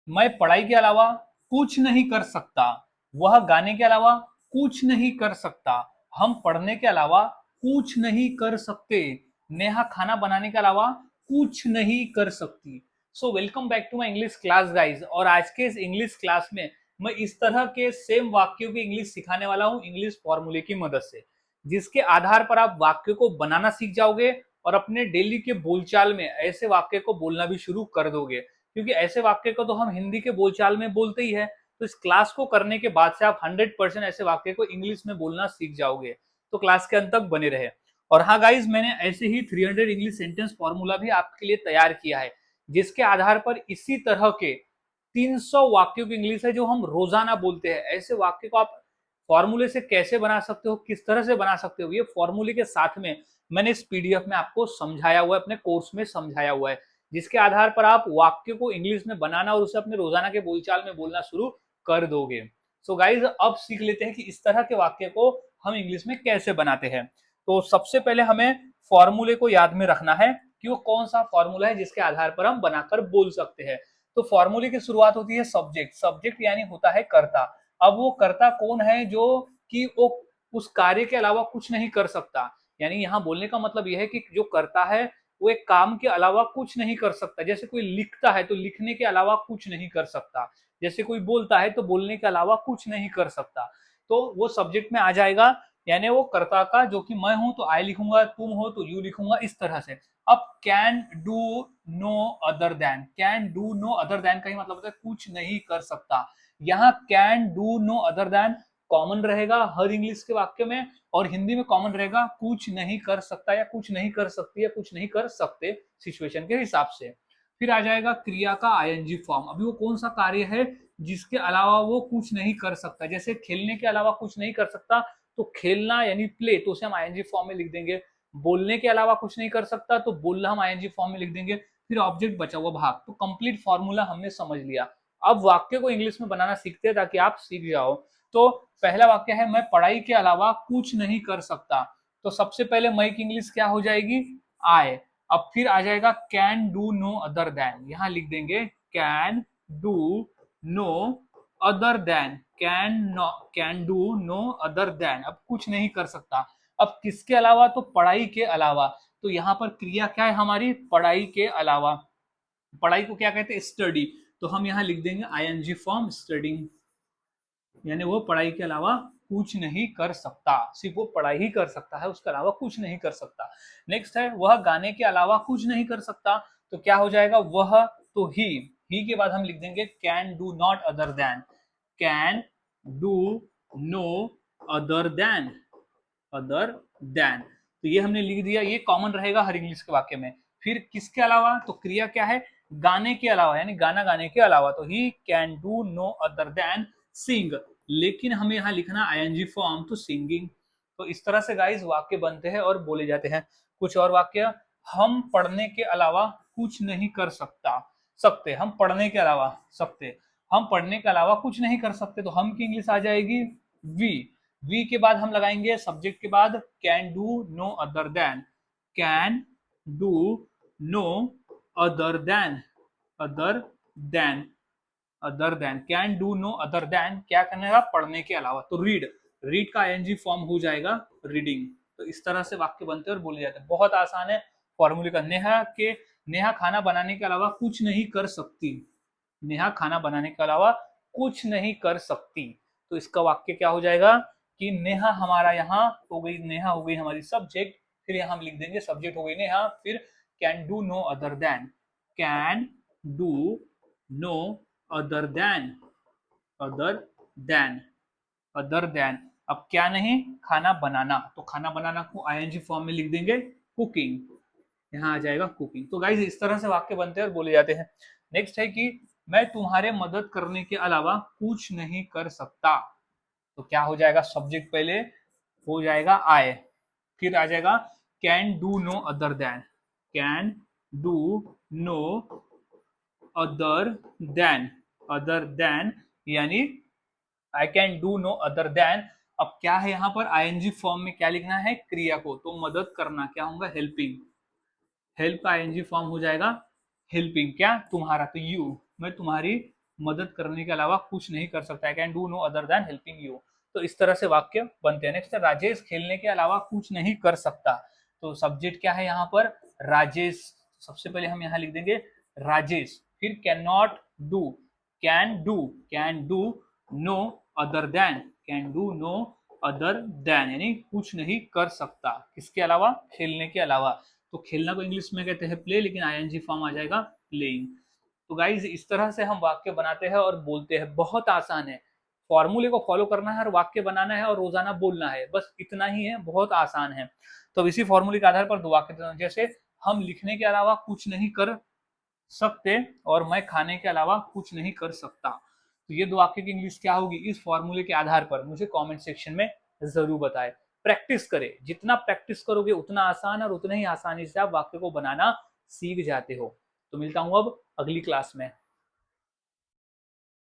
मैं पढ़ाई के अलावा कुछ नहीं कर सकता, वह गाने के अलावा कुछ नहीं कर सकता, हम पढ़ने के अलावा कुछ नहीं कर सकते, नेहा खाना बनाने के अलावा कुछ नहीं कर सकती। So welcome back to my English class guys. और आज के इस इंग्लिश क्लास में मैं इस तरह के सेम वाक्यों की इंग्लिश सिखाने वाला हूँ इंग्लिश फॉर्मूले की मदद से, जिसके आधार पर आप वाक्य को बनाना सीख जाओगे और अपने डेली के बोलचाल में ऐसे वाक्य को बोलना भी शुरू कर दोगे, क्योंकि ऐसे वाक्य को तो हम हिंदी के बोलचाल में बोलते ही है। तो इस क्लास को करने के बाद से आप 100% ऐसे वाक्य को इंग्लिश में बोलना सीख जाओगे। तो क्लास के अंत तक बने रहे। और हाँ गाइज, मैंने ऐसे ही 300 इंग्लिश सेंटेंस फॉर्मूला भी आपके लिए तैयार किया है, जिसके आधार पर इसी तरह के 300 वाक्यों की इंग्लिश है जो हम रोजाना बोलते हैं। ऐसे वाक्य को आप फॉर्मूले से कैसे बना सकते हो, किस तरह से बना सकते हो, ये फॉर्मूले के साथ में मैंने इस पीडीएफ में आपको समझाया हुआ है, अपने कोर्स में समझाया हुआ है, जिसके आधार पर आप वाक्य को इंग्लिश में बनाना और उसे अपने रोजाना के बोलचाल में बोलना शुरू कर दोगे। सो गाइज, अब सीख लेते हैं कि इस तरह के वाक्य को हम इंग्लिश में कैसे बनाते हैं। तो सबसे पहले हमें फॉर्मूले को याद में रखना है कि वो कौन सा फॉर्मूला है जिसके आधार पर हम बनाकर बोल सकते हैं। तो फॉर्मूले की शुरुआत होती है सब्जेक्ट। सब्जेक्ट यानी होता है कर्ता। अब वो कर्ता कौन है जो कि वो उस कार्य के अलावा कुछ नहीं कर सकता। यानी यहाँ बोलने का मतलब यह है कि जो कर्ता है वो एक काम के अलावा कुछ नहीं कर सकता। जैसे कोई लिखता है तो लिखने के अलावा कुछ नहीं कर सकता, जैसे कोई बोलता है तो बोलने के अलावा कुछ नहीं कर सकता। तो वो सब्जेक्ट में आ जाएगा, यानी वो कर्ता का, जो कि मैं हूं तो आई लिखूंगा, तुम हो तो यू लिखूंगा, इस तरह से। अब can do no other than, can do no other than का ही मतलब होता है कुछ नहीं कर सकता। यहाँ can do no other than common रहेगा हर इंग्लिश के वाक्य में, और हिंदी में कॉमन रहेगा कुछ नहीं कर सकता या कुछ नहीं कर सकती या कुछ नहीं कर सकते, सिचुएशन के हिसाब से। फिर आ जाएगा क्रिया का आईएनजी फॉर्म। अभी वो कौन सा कार्य है जिसके अलावा वो कुछ नहीं कर सकता। जैसे खेलने के अलावा कुछ नहीं कर सकता, तो खेलना यानी प्ले, तो उसे हम आईएनजी फॉर्म में लिख देंगे। बोलने के अलावा कुछ नहीं कर सकता, तो बोलना हम आईएनजी फॉर्म में लिख देंगे। फिर ऑब्जेक्ट बचा हुआ भाग। तो कंप्लीट फॉर्मूला हमने समझ लिया। अब वाक्य को इंग्लिश में बनाना सीखते हैं ताकि आप सीख जाओ। तो पहला वाक्य है, मैं पढ़ाई के अलावा कुछ नहीं कर सकता। तो सबसे पहले मैं की इंग्लिश क्या हो जाएगी, आई। अब फिर आ जाएगा can do no other than, यहां लिख देंगे can do no other than, can do no other than. अब कुछ नहीं कर सकता। अब किसके अलावा, तो पढ़ाई के अलावा। तो यहाँ पर क्रिया क्या है हमारी, पढ़ाई के अलावा। पढ़ाई को क्या कहते हैं, स्टडी। तो हम यहाँ लिख देंगे आईएनजी फॉर्म स्टडिंग, यानी वो पढ़ाई के अलावा कुछ नहीं कर सकता, सिर्फ वो पढ़ाई ही कर सकता है, उसके अलावा कुछ नहीं कर सकता। नेक्स्ट है, वह गाने के अलावा कुछ नहीं कर सकता। तो क्या हो जाएगा, वह, तो ही के बाद हम लिख देंगे can do not other than, can do no other than, other than. तो ये हमने लिख दिया, ये कॉमन रहेगा हर इंग्लिश के वाक्य में। फिर किसके अलावा, तो क्रिया क्या है, गाने के अलावा, यानी गाना गाने के अलावा। तो he can do no other than sing, लेकिन हमें यहाँ लिखना आईएनजी फॉर्म, तो सिंगिंग। तो इस तरह से गाइस वाक्य बनते हैं और बोले जाते हैं। कुछ और वाक्य, हम पढ़ने के अलावा कुछ नहीं कर सकते, हम पढ़ने के अलावा सकते, हम पढ़ने के अलावा कुछ नहीं कर सकते। तो हम की इंग्लिश आ जाएगी वी। वी के बाद हम लगाएंगे सब्जेक्ट के बाद can do no other than, can do no other than, other than, other than, can do no other than क्या करने का, पढ़ने के अलावा। तो रीड, रीड का आईएनजी फॉर्म हो जाएगा रीडिंग। तो इस तरह से वाक्य बनते हैं और बोले जाते हैं। बहुत आसान है फॉर्मूले का। नेहा खाना बनाने के अलावा कुछ नहीं कर सकती, नेहा खाना बनाने के अलावा कुछ नहीं कर सकती। तो इसका वाक्य क्या हो जाएगा कि नेहा हमारा, यहाँ हो गई, नेहा हो गई हमारी सब्जेक्ट। फिर यहाँ हम लिख देंगे सब्जेक्ट हो गई नेहा, फिर can do no other than, can do no other than, other than, other than. अब क्या नहीं, खाना बनाना। तो खाना बनाना को आईएनजी फॉर्म में लिख देंगे कुकिंग, यहाँ आ जाएगा कुकिंग। तो गाइज इस तरह से वाक्य बनते हैं और बोले जाते हैं। नेक्स्ट है कि मैं तुम्हारे मदद करने के अलावा कुछ नहीं कर सकता। तो क्या हो जाएगा, सब्जेक्ट पहले हो जाएगा आई, फिर आ जाएगा can do no other than, can do no other than, other than, यानी I can do no other than. अब क्या है यहाँ पर, आईएनजी फॉर्म में क्या लिखना है, क्रिया को। तो मदद करना क्या होगा, हेल्पिंग, हेल्प का आईएनजी फॉर्म हो जाएगा हेल्पिंग। क्या, तुम्हारा, तो यू, मैं तुम्हारी मदद करने के अलावा कुछ नहीं कर सकता, I can do no other than helping you. तो इस तरह से वाक्य बनते हैं। नेक्स्ट, राजेश खेलने के अलावा कुछ नहीं कर सकता। तो सब्जेक्ट क्या है यहाँ पर, राजेश। सबसे पहले हम यहाँ लिख देंगे राजेश, फिर can not do, can do no other than, can do no other than, यानी कुछ नहीं कर सकता किसके अलावा, खेलने के अलावा। तो खेलना को इंग्लिश में कहते हैं प्ले, लेकिन आईएनजी फॉर्म आ जाएगा प्लेइंग। तो गाइज इस तरह से हम वाक्य बनाते हैं और बोलते हैं, बहुत आसान है। फॉर्मूले को फॉलो करना है और वाक्य बनाना है और रोजाना बोलना है, बस इतना ही है, बहुत आसान है। तो इसी फॉर्मूले के आधार पर दो वाक्य, जैसे हम लिखने के अलावा कुछ नहीं कर सकते और मैं खाने के अलावा कुछ नहीं कर सकता। तो ये दो वाक्य की इंग्लिश क्या होगी, इस फॉर्मूले के आधार पर मुझे कमेंट सेक्शन में जरूर बताएं। प्रैक्टिस करें, जितना प्रैक्टिस करोगे उतना आसान और उतना ही आसानी से आप वाक्य को बनाना सीख जाते हो। तो मिलता हूं अब अगली क्लास में।